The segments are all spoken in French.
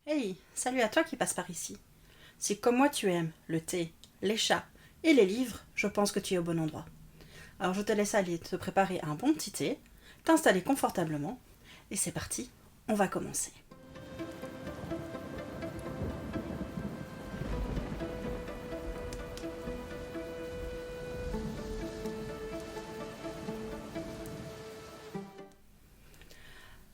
Hey, salut à toi qui passe par ici. Si comme moi tu aimes le thé, les chats et les livres, je pense que tu es au bon endroit. Alors je te laisse aller te préparer un bon petit thé, t'installer confortablement, et c'est parti, on va commencer.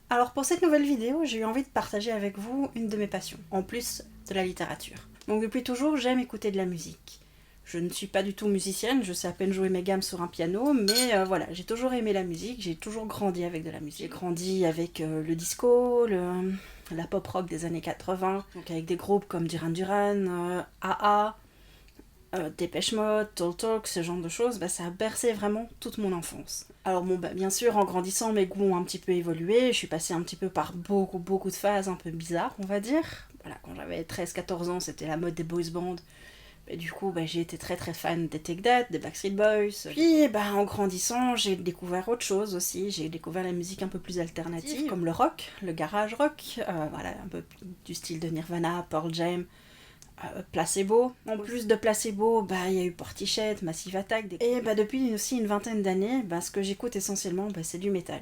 Alors pour cette nouvelle vidéo, j'ai eu envie de partager avec vous une de mes passions, en plus de la littérature. Donc depuis toujours, j'aime écouter de la musique. Je ne suis pas du tout musicienne, je sais à peine jouer mes gammes sur un piano, mais voilà, j'ai toujours aimé la musique, j'ai toujours grandi avec de la musique. J'ai grandi avec le disco, la pop rock des années 80, donc avec des groupes comme Duran Duran, AA, Dépêche Mode, Talk Talk, ce genre de choses, ça a bercé vraiment toute mon enfance. Alors bon, bien sûr, en grandissant, mes goûts ont un petit peu évolué, je suis passée un petit peu par beaucoup de phases un peu bizarres, on va dire. Voilà, quand j'avais 13-14 ans, c'était la mode des boys bands. Et du coup, j'ai été très fan des Take That, des Backstreet Boys. Puis, en grandissant, j'ai découvert autre chose aussi. J'ai découvert la musique un peu plus alternative, comme le rock, le garage rock, voilà, un peu du style de Nirvana, Pearl Jam, Placebo. En plus de Placebo, il y a eu Portichet, Massive Attack. Et depuis aussi une vingtaine d'années, ce que j'écoute essentiellement, c'est du métal.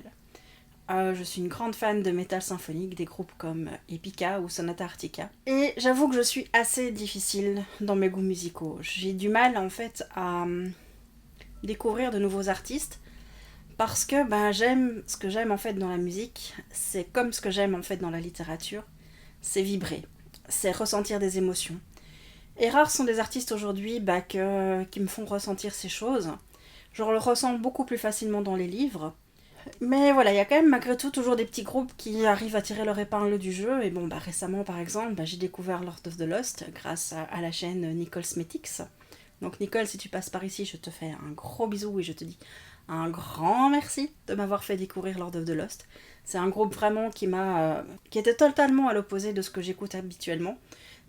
Je suis une grande fan de métal symphonique, des groupes comme Epica ou Sonata Arctica. Et j'avoue que je suis assez difficile dans mes goûts musicaux. J'ai du mal en fait à découvrir de nouveaux artistes parce que j'aime ce que j'aime en fait dans la musique, c'est comme ce que j'aime en fait dans la littérature, c'est vibrer, c'est ressentir des émotions. Et rares sont des artistes aujourd'hui qui me font ressentir ces choses. Je le ressens beaucoup plus facilement dans les livres. Mais voilà, il y a quand même malgré tout toujours des petits groupes qui arrivent à tirer leur épingle du jeu. Et bon, récemment par exemple, j'ai découvert Lord of the Lost grâce à la chaîne Nicole Smetix. Donc Nicole, si tu passes par ici, je te fais un gros bisou et je te dis un grand merci de m'avoir fait découvrir Lord of the Lost. C'est un groupe vraiment qui était totalement à l'opposé de ce que j'écoute habituellement.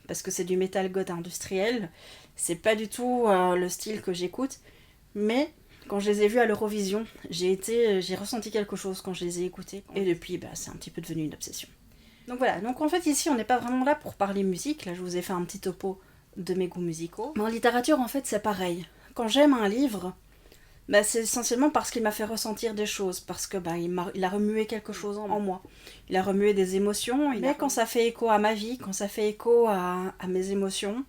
Parce que c'est du metal goth industriel. C'est pas du tout le style que j'écoute. Mais quand je les ai vus à l'Eurovision, j'ai ressenti quelque chose quand je les ai écoutés. Et depuis, c'est un petit peu devenu une obsession. Donc voilà, donc en fait ici on n'est pas vraiment là pour parler musique. Là je vous ai fait un petit topo de mes goûts musicaux. Mais en littérature en fait c'est pareil. Quand j'aime un livre, c'est essentiellement parce qu'il m'a fait ressentir des choses, parce que il a remué quelque chose en moi. Il a remué des émotions, mais quand ça fait écho à ma vie, quand ça fait écho à mes émotions,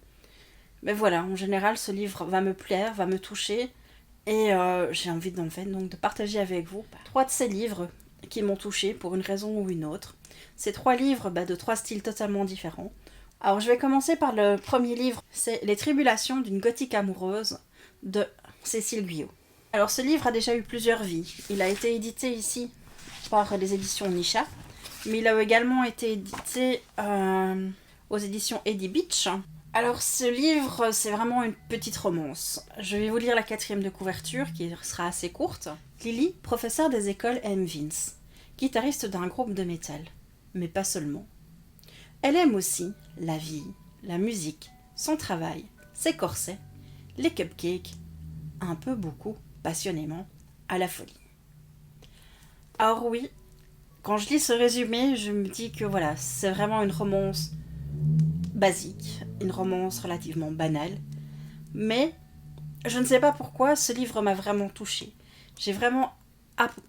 voilà, en général ce livre va me plaire, va me toucher, et j'ai envie donc de partager avec vous 3 de ces livres qui m'ont touchée pour une raison ou une autre. Ces 3 livres de 3 styles totalement différents. Alors je vais commencer par le premier livre, c'est Les Tribulations d'une gothique amoureuse de Cécile Guyot. Alors ce livre a déjà eu plusieurs vies. Il a été édité ici par les éditions Nisha, mais il a également été édité aux éditions Eddie Beach. Alors ce livre, c'est vraiment une petite romance. Je vais vous lire la 4e de couverture, qui sera assez courte. Lily, professeure des écoles M. Vince, guitariste d'un groupe de métal. Mais pas seulement. Elle aime aussi la vie, la musique, son travail, ses corsets, les cupcakes, un peu beaucoup, passionnément, à la folie. Alors oui, quand je lis ce résumé, je me dis que voilà, c'est vraiment une romance basique, une romance relativement banale, mais je ne sais pas pourquoi ce livre m'a vraiment touchée. J'ai vraiment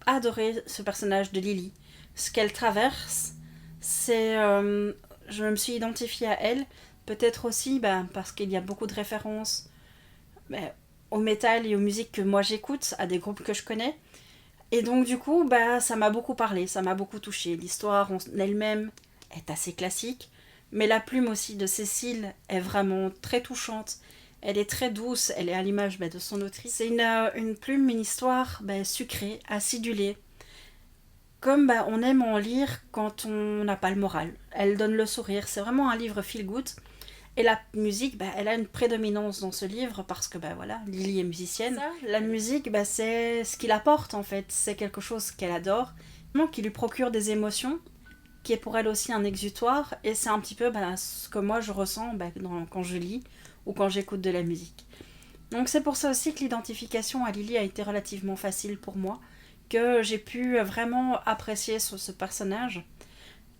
adoré ce personnage de Lily, ce qu'elle traverse, je me suis identifiée à elle, peut-être aussi parce qu'il y a beaucoup de références au métal et aux musiques que moi j'écoute, à des groupes que je connais. Et donc du coup, ça m'a beaucoup parlé, ça m'a beaucoup touchée. L'histoire en elle-même est assez classique, mais la plume aussi de Cécile est vraiment très touchante. Elle est très douce, elle est à l'image de son autrice. C'est une plume, une histoire sucrée, acidulée. Comme on aime en lire quand on n'a pas le moral. Elle donne le sourire, c'est vraiment un livre feel good. Et la musique, elle a une prédominance dans ce livre parce que voilà, Lily est musicienne. La musique, c'est ce qu'il apporte en fait. C'est quelque chose qu'elle adore, qui lui procure des émotions, qui est pour elle aussi un exutoire. Et c'est un petit peu ce que moi je ressens quand je lis ou quand j'écoute de la musique. Donc c'est pour ça aussi que l'identification à Lily a été relativement facile pour moi, que j'ai pu vraiment apprécier ce personnage.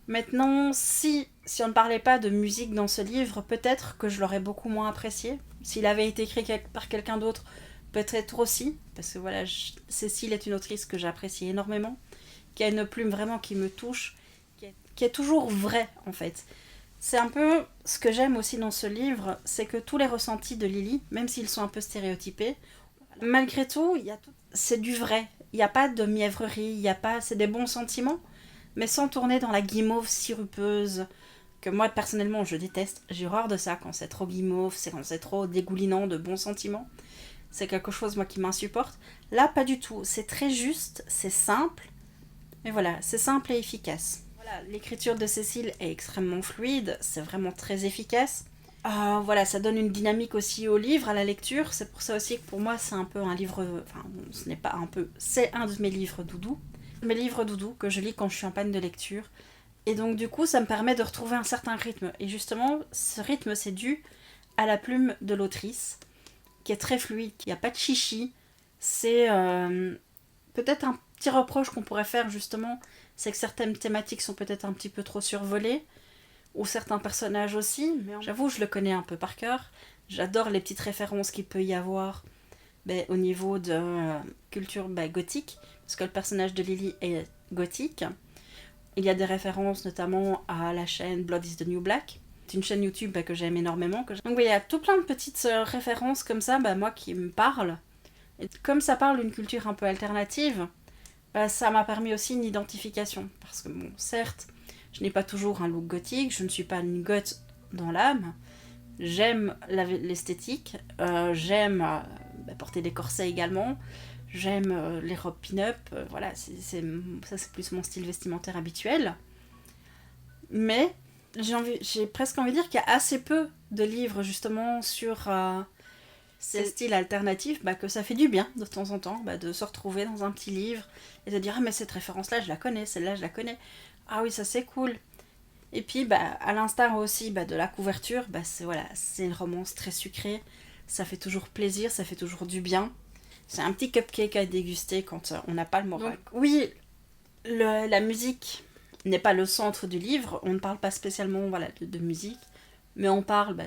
Maintenant, si on ne parlait pas de musique dans ce livre, peut-être que je l'aurais beaucoup moins apprécié. S'il avait été écrit par quelqu'un d'autre, peut-être aussi, parce que voilà, Cécile est une autrice que j'apprécie énormément, qui a une plume vraiment qui me touche, qui est toujours vraie en fait. C'est un peu ce que j'aime aussi dans ce livre, c'est que tous les ressentis de Lily, même s'ils sont un peu stéréotypés, malgré tout, c'est du vrai. Il n'y a pas de mièvrerie, c'est des bons sentiments, mais sans tourner dans la guimauve sirupeuse, que moi personnellement je déteste. J'ai horreur de ça quand c'est trop guimauve, c'est quand c'est trop dégoulinant de bons sentiments. C'est quelque chose moi qui m'insupporte. Là, pas du tout. C'est très juste, c'est simple, mais voilà, c'est simple et efficace. Voilà, l'écriture de Cécile est extrêmement fluide, c'est vraiment très efficace. Voilà, ça donne une dynamique aussi au livre, à la lecture. C'est pour ça aussi que pour moi, c'est un peu un livre... Enfin, bon, ce n'est pas un peu... C'est un de mes livres doudou. Mes livres doudou que je lis quand je suis en panne de lecture. Et donc, du coup, ça me permet de retrouver un certain rythme. Et justement, ce rythme, c'est dû à la plume de l'autrice, qui est très fluide. Il n'y a pas de chichi. C'est peut-être un petit reproche qu'on pourrait faire, justement, c'est que certaines thématiques sont peut-être un petit peu trop survolées, ou certains personnages aussi, mais j'avoue, je le connais un peu par cœur. J'adore les petites références qu'il peut y avoir au niveau de culture gothique, parce que le personnage de Lily est gothique. Il y a des références notamment à la chaîne Blood is the New Black. C'est une chaîne YouTube que j'aime énormément. Donc il y a tout plein de petites références comme ça, moi qui me parlent. Et comme ça parle d'une culture un peu alternative, ça m'a permis aussi une identification. Parce que bon, certes, je n'ai pas toujours un look gothique, je ne suis pas une goth dans l'âme. J'aime l'esthétique, j'aime porter des corsets également, j'aime les robes pin-up, voilà, ça c'est plus mon style vestimentaire habituel. Mais j'ai presque envie de dire qu'il y a assez peu de livres justement sur ces styles alternatifs, que ça fait du bien de temps en temps de se retrouver dans un petit livre et de dire ah mais cette référence là je la connais, celle-là je la connais, ah oui ça c'est cool. Et puis à l'instar aussi de la couverture, c'est une romance très sucrée, ça fait toujours plaisir, ça fait toujours du bien. C'est un petit cupcake à déguster quand on n'a pas le moral. Donc, oui, la musique n'est pas le centre du livre, on ne parle pas spécialement de musique, mais on parle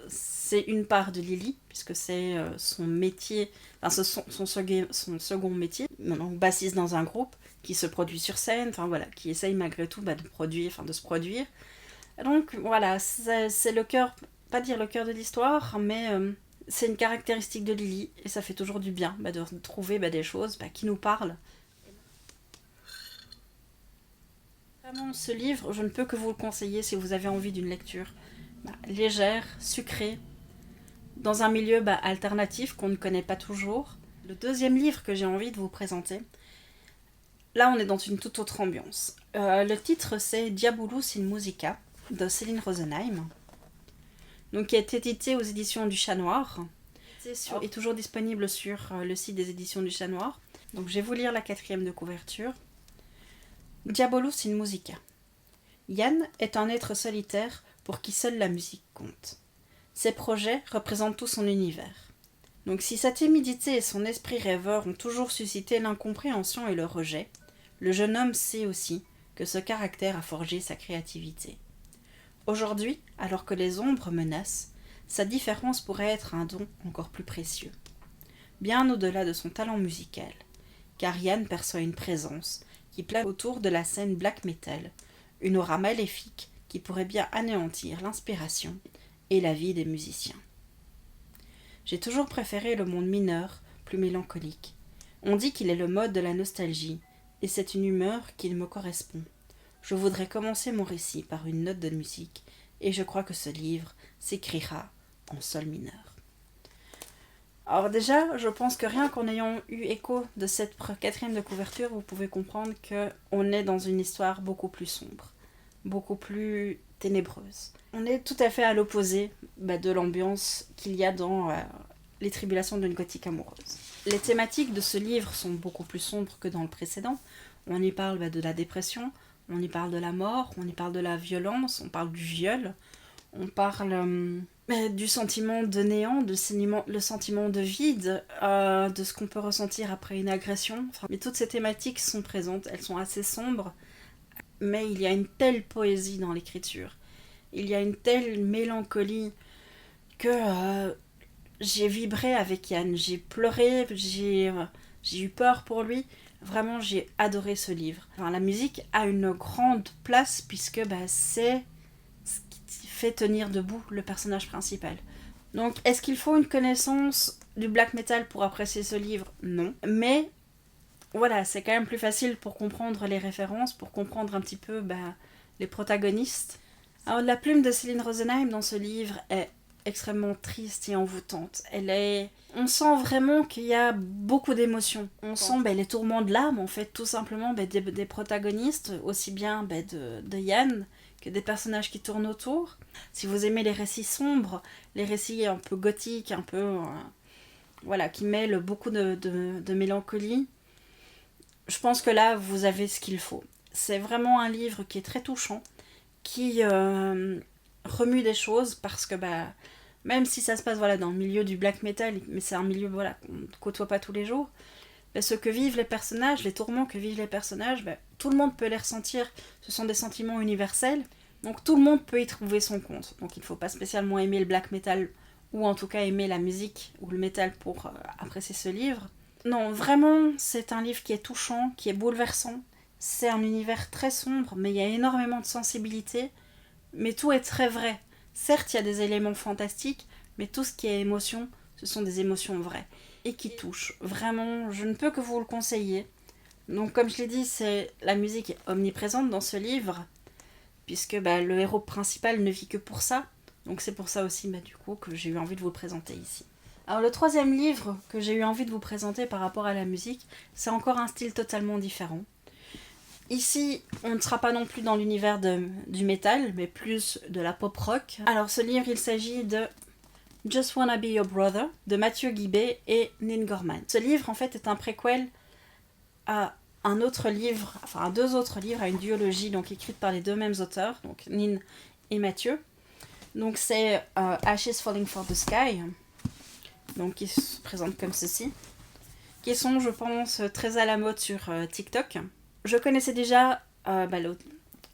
c'est une part de Lily, puisque c'est son métier, enfin son second métier, donc bassiste dans un groupe, qui se produit sur scène, qui essaye malgré tout de se produire. Donc voilà, c'est le cœur, pas dire le cœur de l'histoire, mais c'est une caractéristique de Lily, et ça fait toujours du bien de trouver des choses qui nous parlent. Vraiment, ce livre, je ne peux que vous le conseiller si vous avez envie d'une lecture légère, sucrée, dans un milieu alternatif qu'on ne connaît pas toujours. Le deuxième livre que j'ai envie de vous présenter, là on est dans une toute autre ambiance. Le titre c'est Diabolus in Musica de Céline Rosenheim, donc qui est édité aux éditions du Chat Noir. Est toujours disponible sur le site des éditions du Chat Noir. Donc je vais vous lire la 4e de couverture. Diabolus in Musica. Yann est un être solitaire pour qui seule la musique compte. Ses projets représentent tout son univers. Donc si sa timidité et son esprit rêveur ont toujours suscité l'incompréhension et le rejet, le jeune homme sait aussi que ce caractère a forgé sa créativité. Aujourd'hui, alors que les ombres menacent, sa différence pourrait être un don encore plus précieux. Bien au-delà de son talent musical, car Yann perçoit une présence qui plane autour de la scène black metal, une aura maléfique qui pourrait bien anéantir l'inspiration et la vie des musiciens. J'ai toujours préféré le monde mineur, plus mélancolique. On dit qu'il est le mode de la nostalgie, et c'est une humeur qui me correspond. Je voudrais commencer mon récit par une note de musique, et je crois que ce livre s'écrira en sol mineur. Alors déjà, je pense que rien qu'en ayant eu écho de cette 4e de couverture, vous pouvez comprendre qu'on est dans une histoire beaucoup plus sombre, beaucoup plus ténébreuse. On est tout à fait à l'opposé de l'ambiance qu'il y a dans Les tribulations d'une gothique amoureuse. Les thématiques de ce livre sont beaucoup plus sombres que dans le précédent. On y parle de la dépression, on y parle de la mort, on y parle de la violence, on parle du viol, on parle du sentiment de néant, le sentiment de vide, de ce qu'on peut ressentir après une agression. Mais toutes ces thématiques sont présentes, elles sont assez sombres. mais il y a une telle poésie dans l'écriture, il y a une telle mélancolie que j'ai vibré avec Yann, j'ai pleuré, j'ai eu peur pour lui. Vraiment, j'ai adoré ce livre. Enfin, la musique a une grande place puisque c'est ce qui fait tenir debout le personnage principal. Donc, est-ce qu'il faut une connaissance du black metal pour apprécier ce livre? Non. Mais, voilà, c'est quand même plus facile pour comprendre les références, pour comprendre un petit peu les protagonistes. Alors, la plume de Céline Rosenheim dans ce livre est extrêmement triste et envoûtante. On sent vraiment qu'il y a beaucoup d'émotions. On sent les tourments de l'âme, en fait, tout simplement des protagonistes, aussi bien de Yann que des personnages qui tournent autour. Si vous aimez les récits sombres, les récits un peu gothiques, un peu... qui mêlent beaucoup de mélancolie, je pense que là, vous avez ce qu'il faut. C'est vraiment un livre qui est très touchant, qui remue des choses, parce que même si ça se passe dans le milieu du black metal, mais c'est un milieu qu'on ne côtoie pas tous les jours, ce que vivent les personnages, les tourments que vivent les personnages, tout le monde peut les ressentir, ce sont des sentiments universels, donc tout le monde peut y trouver son compte. Donc il ne faut pas spécialement aimer le black metal, ou en tout cas aimer la musique ou le metal pour apprécier ce livre. Non, vraiment, c'est un livre qui est touchant, qui est bouleversant, c'est un univers très sombre, mais il y a énormément de sensibilité, mais tout est très vrai. Certes, il y a des éléments fantastiques, mais tout ce qui est émotion, ce sont des émotions vraies et qui touchent. Vraiment, je ne peux que vous le conseiller. Donc, comme je l'ai dit, la musique est omniprésente dans ce livre, puisque le héros principal ne vit que pour ça. Donc, c'est pour ça aussi, du coup, que j'ai eu envie de vous le présenter ici. Alors, le troisième livre que j'ai eu envie de vous présenter par rapport à la musique, c'est encore un style totalement différent. Ici, on ne sera pas non plus dans l'univers du métal, mais plus de la pop rock. Alors ce livre, il s'agit de Just Wanna Be Your Brother, de Mathieu Guibé et Nin Gorman. Ce livre, en fait, est un préquel à un autre livre, enfin à deux autres livres, à une duologie, donc écrite par les deux mêmes auteurs, donc Nin et Mathieu. Donc c'est Ashes Falling for the Sky, donc qui se présente comme ceci, qui sont, je pense, très à la mode sur TikTok. Je connaissais déjà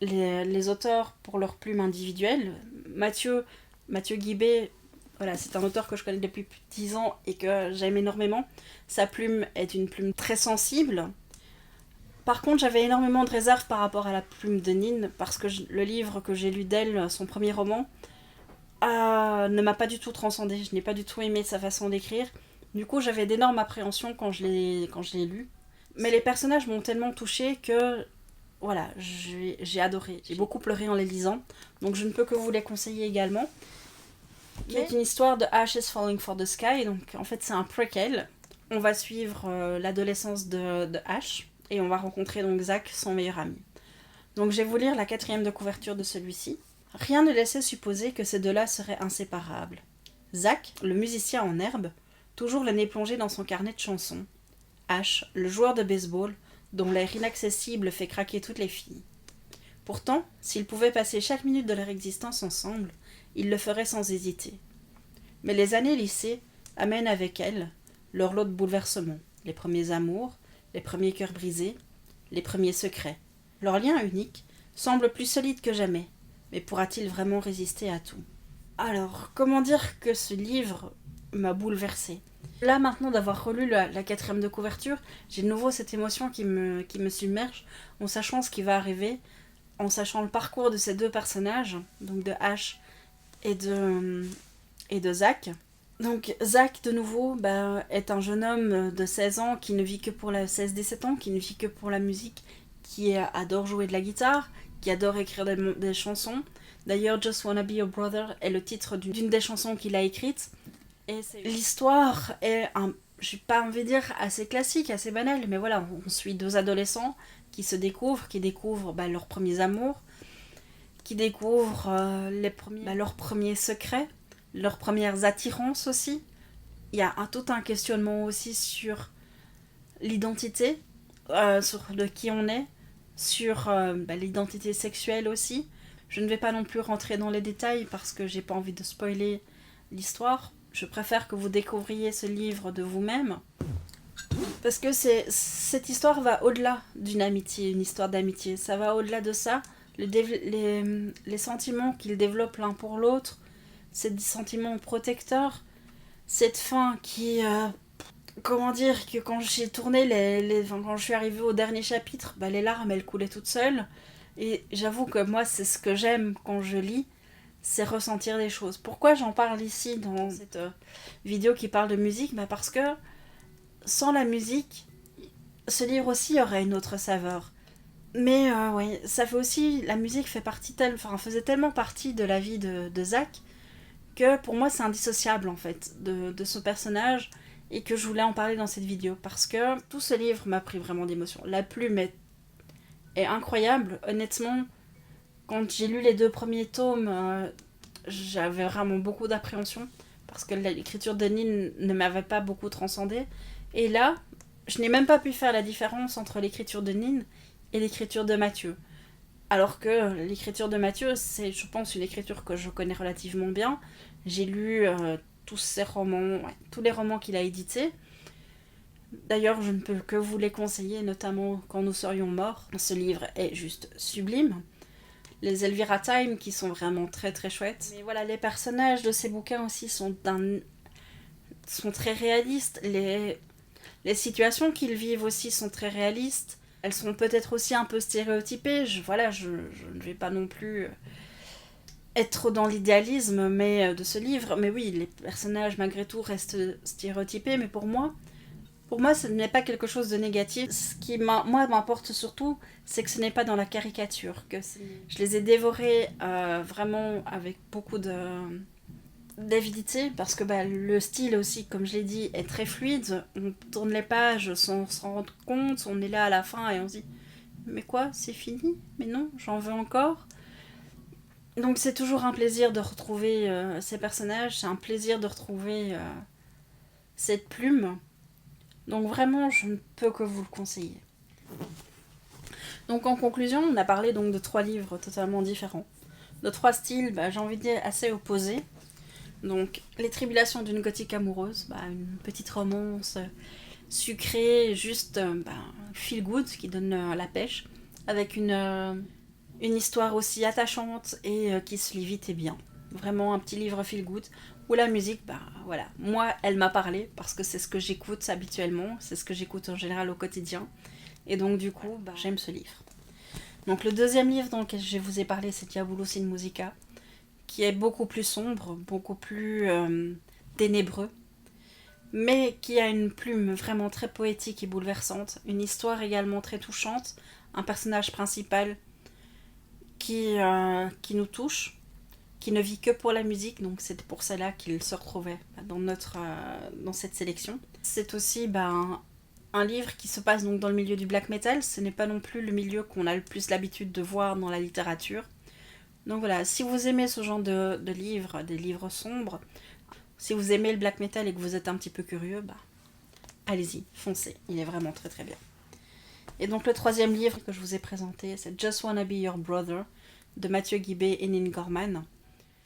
les auteurs pour leurs plumes individuelles. Mathieu Guibé, c'est un auteur que je connais depuis plus de 10 ans et que j'aime énormément. Sa plume est une plume très sensible. Par contre, j'avais énormément de réserves par rapport à la plume de Nin, parce que le livre que j'ai lu d'elle, son premier roman, ne m'a pas du tout transcendé. Je n'ai pas du tout aimé sa façon d'écrire. Du coup, j'avais d'énormes appréhensions quand je l'ai lu. Mais les personnages m'ont tellement touchée que j'ai adoré. J'ai beaucoup pleuré en les lisant, donc je ne peux que vous les conseiller également. C'est une histoire de Ashes Falling for the Sky, donc en fait c'est un prequel. On va suivre l'adolescence de Ash, et on va rencontrer donc Zach, son meilleur ami. Donc je vais vous lire la 4e de couverture de celui-ci. Rien ne laissait supposer que ces deux-là seraient inséparables. Zach, le musicien en herbe, toujours le nez plongé dans son carnet de chansons. Ash, le joueur de baseball, dont l'air inaccessible fait craquer toutes les filles. Pourtant, s'ils pouvaient passer chaque minute de leur existence ensemble, ils le feraient sans hésiter. Mais les années lycée amènent avec elles leur lot de bouleversements, les premiers amours, les premiers cœurs brisés, les premiers secrets. Leur lien unique semble plus solide que jamais, mais pourra-t-il vraiment résister à tout? Alors, comment dire que ce livre m'a bouleversée? Là, maintenant, d'avoir relu la 4e de couverture, j'ai de nouveau cette émotion qui me submerge, en sachant ce qui va arriver, en sachant le parcours de ces deux personnages, donc de Ash et de Zach. Donc Zach, de nouveau, est un jeune homme de 16 ans qui ne vit que pour 16-17 ans, qui ne vit que pour la musique, qui adore jouer de la guitare, qui adore écrire des chansons. D'ailleurs, Just Wanna Be Your Brother est le titre d'une des chansons qu'il a écrites. Et l'histoire est, je n'ai pas envie de dire assez classique, assez banale, mais voilà, on suit deux adolescents qui se découvrent, leurs premiers amours, qui découvrent leurs premiers secrets, leurs premières attirances aussi. Il y a tout un questionnement aussi sur l'identité, sur de qui on est, sur l'identité sexuelle aussi. Je ne vais pas non plus rentrer dans les détails parce que j'ai pas envie de spoiler l'histoire. Je préfère que vous découvriez ce livre de vous-même. Parce que cette histoire va au-delà d'une amitié, une histoire d'amitié. Ça va au-delà de ça. Les sentiments qu'ils développent l'un pour l'autre, ces sentiments protecteurs, cette fin qui... comment dire, que quand j'ai tourné, quand je suis arrivée au dernier chapitre, bah, les larmes, elles coulaient toutes seules. Et j'avoue que moi, c'est ce que j'aime quand je lis, c'est ressentir des choses. Pourquoi j'en parle ici dans cette vidéo qui parle de musique? Bah parce que sans la musique, ce livre aussi aurait une autre saveur. Mais oui, ça fait aussi... La musique faisait tellement partie de la vie de Zach que pour moi c'est indissociable en fait de ce personnage et que je voulais en parler dans cette vidéo parce que tout ce livre m'a pris vraiment d'émotion. La plume est incroyable, honnêtement. Quand j'ai lu les 2 premiers tomes, j'avais vraiment beaucoup d'appréhension parce que l'écriture de Nin ne m'avait pas beaucoup transcendée. Et là, je n'ai même pas pu faire la différence entre l'écriture de Nin et l'écriture de Mathieu. Alors que l'écriture de Mathieu, c'est, je pense, une écriture que je connais relativement bien. J'ai lu tous ses romans, tous les romans qu'il a édités. D'ailleurs, je ne peux que vous les conseiller, notamment Quand nous serions morts. Ce livre est juste sublime. Les Elvira Time qui sont vraiment très très chouettes. Mais voilà, les personnages de ces bouquins aussi sont très réalistes. Les situations qu'ils vivent aussi sont très réalistes. Elles sont peut-être aussi un peu stéréotypées. Je ne vais pas non plus être dans l'idéalisme de ce livre. Mais oui, les personnages malgré tout restent stéréotypés. Mais pour moi, ce n'est pas quelque chose de négatif. Ce qui m'importe surtout, c'est que ce n'est pas dans la caricature. Je les ai dévorés vraiment avec beaucoup d'avidité, parce que le style aussi, comme je l'ai dit, est très fluide. On tourne les pages sans se rendre compte, on est là à la fin et on se dit « Mais quoi, c'est fini? Mais non, j'en veux encore ?» Donc c'est toujours un plaisir de retrouver ces personnages, c'est un plaisir de retrouver cette plume. Donc vraiment, je ne peux que vous le conseiller. Donc en conclusion, on a parlé donc de 3 livres totalement différents. De 3 styles, j'ai envie de dire, assez opposés. Donc Les Tribulations d'une gothique amoureuse, une petite romance sucrée, juste feel good, qui donne la pêche, avec une histoire aussi attachante et qui se lit vite et bien. Vraiment un petit livre feel good. Où la musique, voilà, moi elle m'a parlé parce que c'est ce que j'écoute habituellement, c'est ce que j'écoute en général au quotidien. Et donc du coup, j'aime ce livre. Donc le deuxième livre dont je vous ai parlé, c'est Diabolus in Musica, qui est beaucoup plus sombre, beaucoup plus ténébreux, mais qui a une plume vraiment très poétique et bouleversante, une histoire également très touchante, un personnage principal qui nous touche, qui ne vit que pour la musique, donc c'est pour cela qu'il se retrouvait dans cette sélection. C'est aussi un livre qui se passe donc dans le milieu du black metal, ce n'est pas non plus le milieu qu'on a le plus l'habitude de voir dans la littérature. Donc voilà, si vous aimez ce genre de livres, des livres sombres, si vous aimez le black metal et que vous êtes un petit peu curieux, allez-y, foncez, il est vraiment très très bien. Et donc le troisième livre que je vous ai présenté, c'est Just Wanna Be Your Brother, de Mathieu Guibé et Nin Gorman.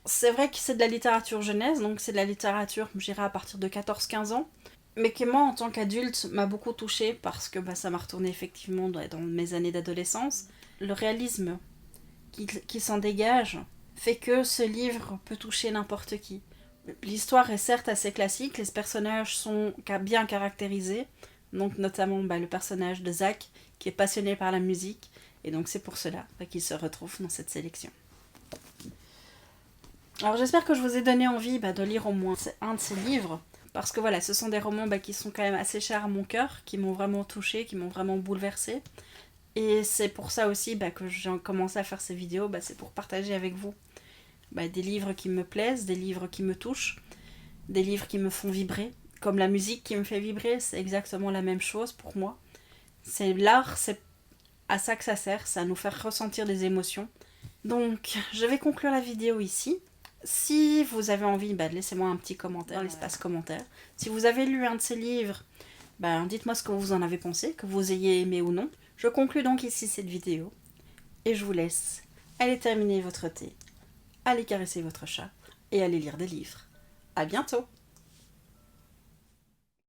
C'est vrai que c'est de la littérature jeunesse, donc c'est de la littérature, je dirais, à partir de 14-15 ans, mais qui, moi, en tant qu'adulte, m'a beaucoup touchée parce que ça m'a retourné effectivement dans mes années d'adolescence. Le réalisme qui s'en dégage fait que ce livre peut toucher n'importe qui. L'histoire est certes assez classique, les personnages sont bien caractérisés, donc notamment le personnage de Zach, qui est passionné par la musique, et donc c'est pour cela qu'il se retrouve dans cette sélection. Alors j'espère que je vous ai donné envie de lire au moins un de ces livres, parce que voilà, ce sont des romans qui sont quand même assez chers à mon cœur, qui m'ont vraiment touchée, qui m'ont vraiment bouleversée. Et c'est pour ça aussi que j'ai commencé à faire ces vidéos, c'est pour partager avec vous des livres qui me plaisent, des livres qui me touchent, des livres qui me font vibrer. Comme la musique qui me fait vibrer, c'est exactement la même chose pour moi. C'est l'art, c'est à ça que ça sert, c'est à nous faire ressentir des émotions. Donc je vais conclure la vidéo ici. Si vous avez envie, laissez-moi un petit commentaire, l'espace commentaire. Si vous avez lu un de ces livres, dites-moi ce que vous en avez pensé, que vous ayez aimé ou non. Je conclue donc ici cette vidéo, et je vous laisse aller terminer votre thé, aller caresser votre chat, et aller lire des livres. À bientôt!